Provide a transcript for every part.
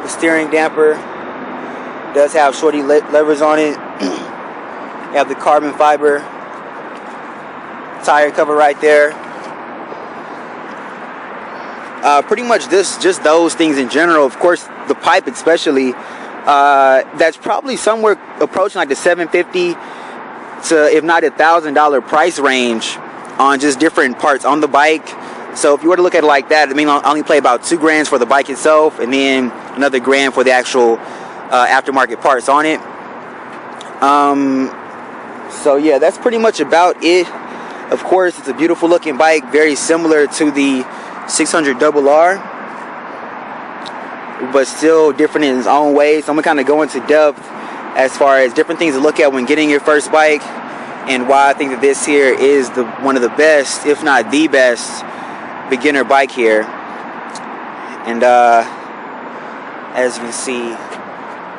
The steering damper does have shorty levers on it. You have the carbon fiber tire cover right there. Pretty much just those things in general. Of course, the pipe especially, that's probably somewhere approaching like the $750 to, if not $1,000 price range on just different parts on the bike. So if you were to look at it like that, I mean, I'll only pay about $2,000 for the bike itself, and then another $1,000 for the actual aftermarket parts on it. So yeah, that's pretty much about it. Of course, it's a beautiful looking bike, very similar to the 600RR, but still different in its own way. So I'm gonna kind of go into depth as far as different things to look at when getting your first bike, and why I think that this here is one of the best, if not the best, beginner bike here. And as you can see,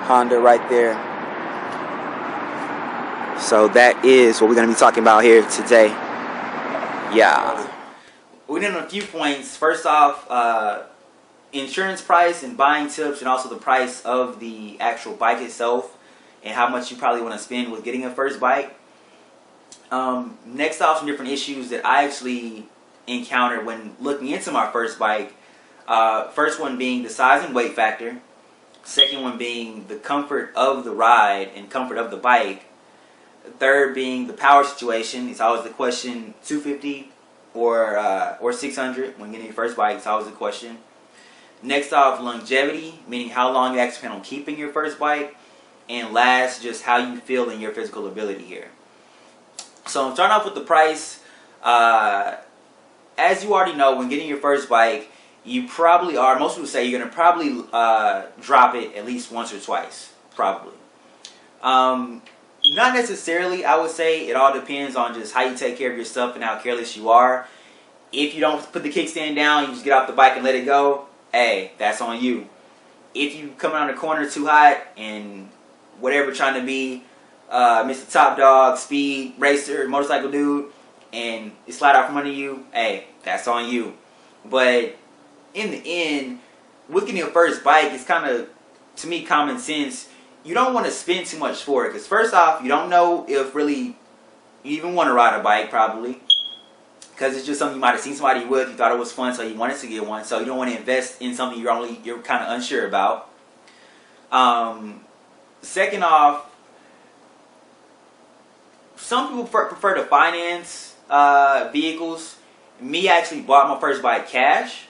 Honda right there. So that is what we're going to be talking about here today. Yeah. We did a few points. First off, insurance price and buying tips, and also the price of the actual bike itself, and how much you probably want to spend with getting a first bike. Next off, some different issues that I actually encountered when looking into my first bike. First one being the size and weight factor. Second one being the comfort of the ride and comfort of the bike. Third being the power situation. It's always the question, 250 or 600 when getting your first bike. It's always the question. Next off, longevity, meaning how long you actually plan on keeping your first bike. And last, just how you feel in your physical ability here. So I'm starting off with the price. As you already know, when getting your first bike, you probably are, most people say you're going to probably drop it at least once or twice, probably. Not necessarily, I would say. It all depends on just how you take care of your stuff and how careless you are. If you don't put the kickstand down, you just get off the bike and let it go, hey, that's on you. If you come around the corner too hot and whatever, trying to be Mr. Top Dog, speed, racer, motorcycle dude, and it slide out from under you, hey, that's on you. But in the end, with getting your first bike, it's kind of, to me, common sense. You don't want to spend too much for it, because first off, you don't know if really you even want to ride a bike, probably, because it's just something you might have seen somebody with, you thought it was fun, so you wanted to get one. So you don't want to invest in something you're kind of unsure about. Second off, some people prefer to finance vehicles. Me, I actually bought my first bike cash,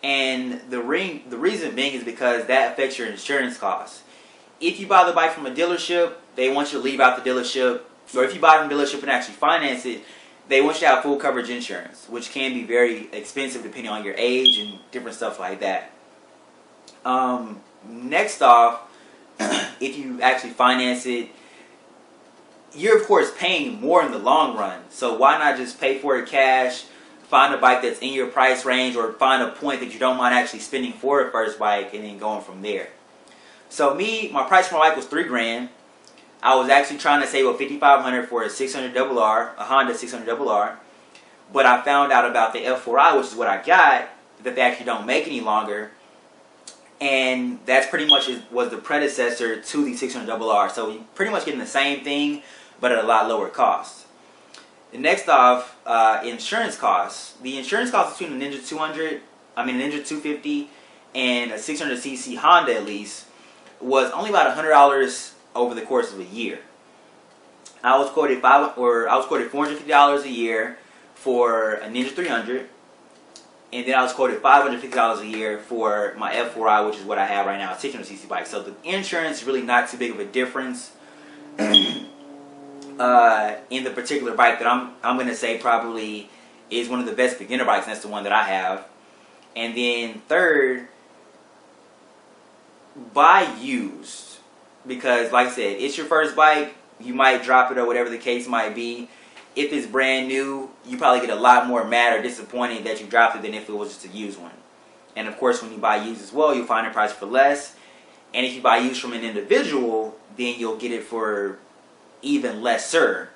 and the reason being is because that affects your insurance costs. If you buy the bike from a dealership, they want you to leave out the dealership, or if you buy it from a dealership and actually finance it, they want you to have full coverage insurance, which can be very expensive depending on your age and different stuff like that. Next off, if you actually finance it, you're of course paying more in the long run. So why not just pay for it cash, find a bike that's in your price range, or find a point that you don't mind actually spending for a first bike and then going from there. So me, my price for my bike was $3,000. I was actually trying to save up $5,500 for a 600RR, a Honda 600RR. But I found out about the F4i, which is what I got, that they actually don't make any longer. And that's pretty much was the predecessor to the 600RR. So you're pretty much getting the same thing, but at a lot lower cost. And next off, insurance costs. The insurance costs between the Ninja 250 and a 600cc Honda at least was only about $100 over the course of a year. I was quoted $450 a year for a Ninja 300, and then I was quoted $550 a year for my F4i, which is what I have right now, a 600cc bike. So the insurance is really not too big of a difference in the particular bike that I'm going to say probably is one of the best beginner bikes, and that's the one that I have. And then third, buy used, because like I said, it's your first bike. You might drop it or whatever the case might be. If it's brand new, you probably get a lot more mad or disappointed that you dropped it than if it was just a used one. And of course, when you buy used as well, you'll find a price for less. And if you buy used from an individual, then you'll get it for even lesser.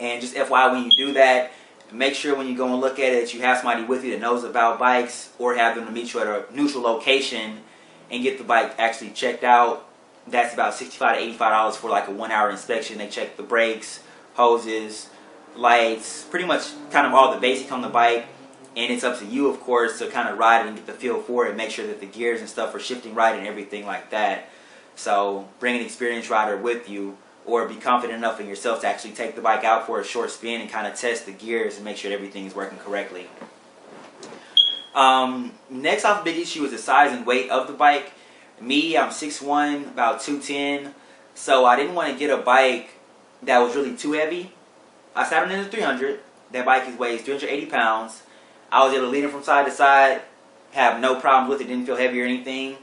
And just FYI, when you do that, make sure when you go and look at it that you have somebody with you that knows about bikes, or have them to meet you at a neutral location and get the bike actually checked out. That's about $65 to $85 for like a 1-hour inspection. They check the brakes, hoses, lights, pretty much kind of all the basics on the bike. And it's up to you, of course, to kind of ride it and get the feel for it, make sure that the gears and stuff are shifting right and everything like that. So bring an experienced rider with you, or be confident enough in yourself to actually take the bike out for a short spin and kind of test the gears and make sure everything is working correctly. Next off, the big issue is the size and weight of the bike. Me, I'm 6'1", about 210, so I didn't want to get a bike that was really too heavy. I sat on the Ninja 300. That bike weighs 380 pounds. I was able to lean it from side to side, have no problems with it, didn't feel heavy or anything.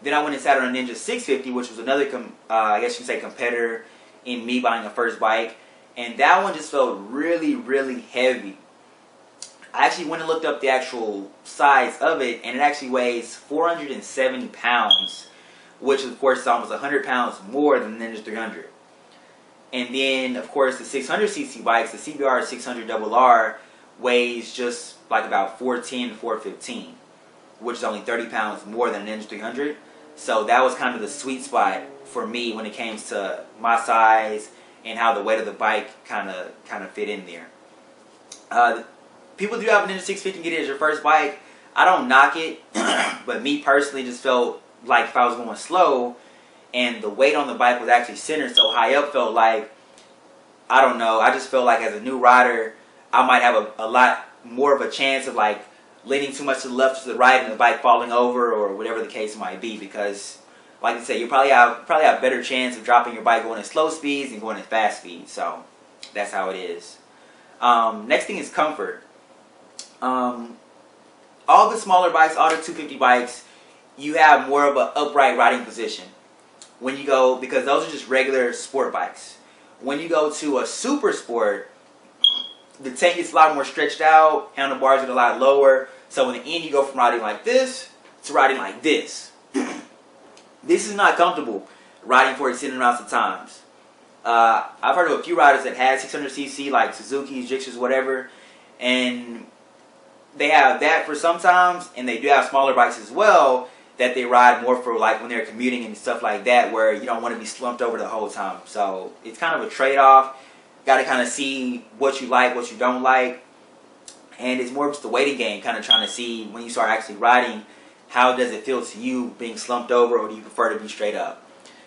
Then I went and sat on a Ninja 650, which was another, I guess you could say, competitor in me buying a first bike. And that one just felt really, really heavy. I actually went and looked up the actual size of it, and it actually weighs 470 pounds, which of course is almost 100 pounds more than the Ninja 300. And then, of course, the 600cc bikes, the CBR 600RR, weighs just like about 410 to 415, which is only 30 pounds more than a Ninja 300. So that was kind of the sweet spot for me when it came to my size and how the weight of the bike kind of fit in there. People do have a Ninja 650 and get it as your first bike. I don't knock it, but me personally just felt like if I was going slow and the weight on the bike was actually centered so high up, felt like, I don't know, I just felt like as a new rider, I might have a lot more of a chance of like leaning too much to the left or to the right and the bike falling over or whatever the case might be, because like I said, you probably have better chance of dropping your bike going at slow speeds than going at fast speeds. So that's how it is. Next thing is comfort. All the smaller bikes, all the 250 bikes, you have more of an upright riding position when you go, because those are just regular sport bikes. When you go to a super sport, the tank gets a lot more stretched out, handlebars are a lot lower, so in the end you go from riding like this to riding like this. This is not comfortable riding for extended amounts of times. I've heard of a few riders that had 600cc, like Suzuki's, Gixxers, whatever, and they have that for sometimes, and they do have smaller bikes as well that they ride more for like when they're commuting and stuff like that, where you don't want to be slumped over the whole time. So it's kind of a trade-off. Got to kind of see what you like, what you don't like, and it's more just a waiting game, kind of trying to see when you start actually riding, how does it feel to you being slumped over, or do you prefer to be straight up?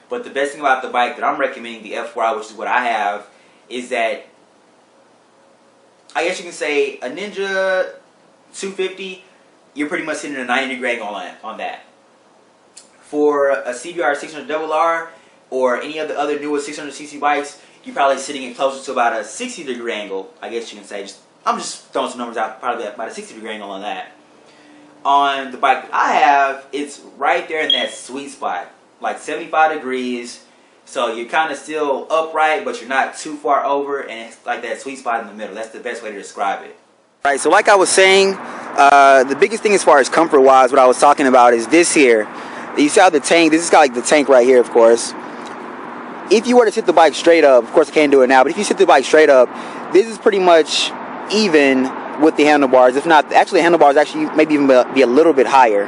But the best thing about the bike that I'm recommending, the F4i, which is what I have, is that I guess you can say a Ninja 250, you're pretty much hitting a 90-degree angle on that. For a CBR 600RR or any of the other newer 600cc bikes, you're probably sitting in closer to about a 60-degree angle, I guess you can say. I'm just throwing some numbers out, probably about a 60-degree angle on that. On the bike that I have, it's right there in that sweet spot, like 75 degrees. So you're kind of still upright, but you're not too far over, and it's like that sweet spot in the middle. That's the best way to describe it. Right, so like I was saying, the biggest thing as far as comfort-wise, what I was talking about is this here. You see how the tank, this is got like the tank right here, of course. If you were to sit the bike straight up, of course I can't do it now, but if you sit the bike straight up, this is pretty much even with the handlebars. If not, actually the handlebars actually maybe even be a little bit higher.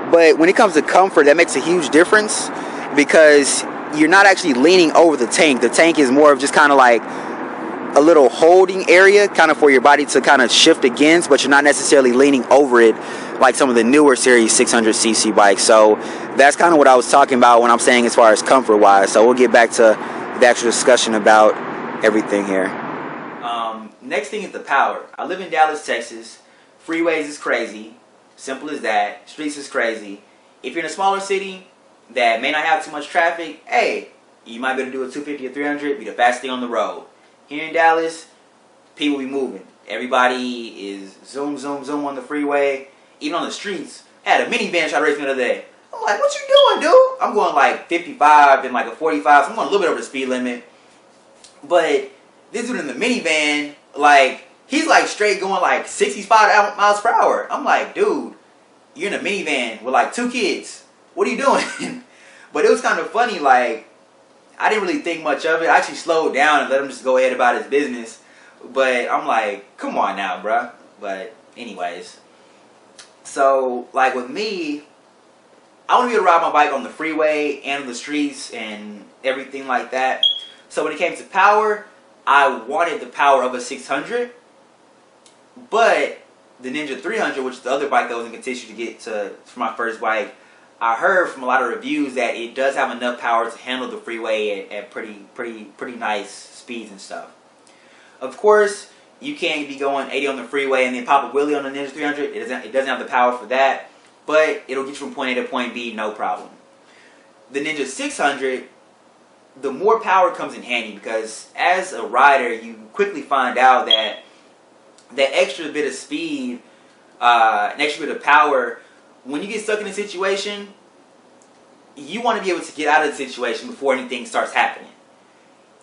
But when it comes to comfort, that makes a huge difference, because you're not actually leaning over the tank. The tank is more of just kind of like a little holding area, kind of for your body to kind of shift against, but you're not necessarily leaning over it like some of the newer series 600cc bikes. So that's kind of what I was talking about when I'm saying as far as comfort wise. So we'll get back to the actual discussion about everything here. Next thing is the power. I live in Dallas, Texas. Freeways is crazy. Simple as that. Streets is crazy. If you're in a smaller city that may not have too much traffic, hey, you might be able to do a 250 or 300, be the fastest thing on the road. Here in Dallas, people be moving. Everybody is zoom, zoom, zoom on the freeway. Even on the streets. I had a minivan try to race me the other day. I'm like, what you doing, dude? I'm going like 55 and like a 45, so I'm going a little bit over the speed limit. But this dude in the minivan, like, he's like straight going like 65 miles per hour. I'm like, dude, you're in a minivan with like 2 kids. What are you doing? But it was kind of funny, like, I didn't really think much of it. I actually slowed down and let him just go ahead about his business. But I'm like, come on now, bruh. But anyways. So, like with me, I want to be able to ride my bike on the freeway and on the streets and everything like that. So when it came to power, I wanted the power of a 600, but the Ninja 300, which is the other bike that was in contention to get to for my first bike, I heard from a lot of reviews that it does have enough power to handle the freeway at pretty nice speeds and stuff. Of course, you can't be going 80 on the freeway and then pop a wheelie on the Ninja 300. It doesn't have the power for that, but it'll get you from point A to point B, no problem. The Ninja 600, the more power comes in handy because as a rider, you quickly find out that that extra bit of speed, an extra bit of power, when you get stuck in a situation, you want to be able to get out of the situation before anything starts happening.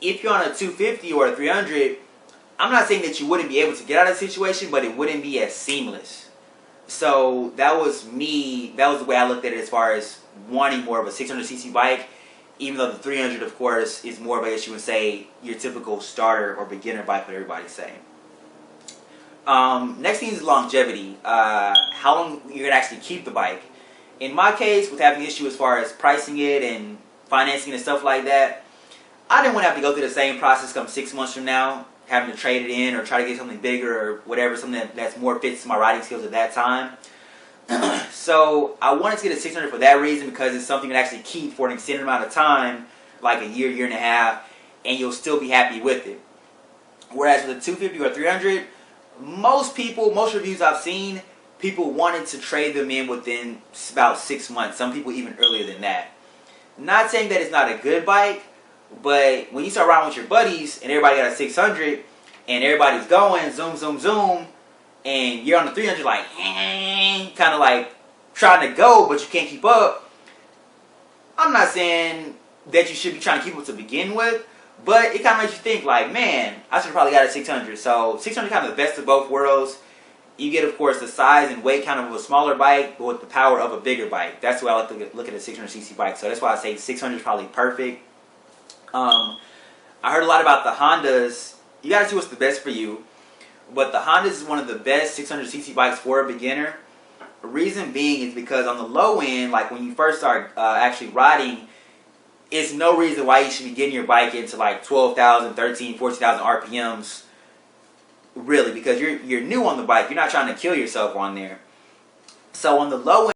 If you're on a 250 or a 300, I'm not saying that you wouldn't be able to get out of the situation, but it wouldn't be as seamless. So that was me. That was the way I looked at it as far as wanting more of a 600cc bike, even though the 300, of course, is more of, I guess you would say, your typical starter or beginner bike, what everybody's saying. Next thing is longevity. How long you're going to actually keep the bike. In my case, with having an issue as far as pricing it and financing and stuff like that, I didn't want to have to go through the same process come 6 months from now, having to trade it in or try to get something bigger or whatever, something that's more fits to my riding skills at that time. So I wanted to get a 600 for that reason, because it's something you can actually keep for an extended amount of time, like a year and a half, and you'll still be happy with it. Whereas with a 250 or 300, most reviews I've seen, people wanted to trade them in within about 6 months. Some people even earlier than that. Not saying that it's not a good bike, but when you start riding with your buddies and everybody got a 600 and everybody's going zoom, zoom, zoom, and you're on the 300 like, kind of like trying to go, but you can't keep up. I'm not saying that you should be trying to keep up to begin with, but it kind of makes you think like, man, I should have probably got a 600. So 600 kind of the best of both worlds. You get, of course, the size and weight kind of a smaller bike, but with the power of a bigger bike. That's why I like to look at a 600cc bike. So that's why I say 600 is probably perfect. I heard a lot about the Hondas. You got to see what's the best for you. But the Hondas is one of the best 600cc bikes for a beginner. The reason being is because on the low end, like when you first start actually riding, it's no reason why you should be getting your bike into like 12,000, 13,000, 14,000 RPMs. Really, because you're new on the bike. You're not trying to kill yourself on there. So on the low end,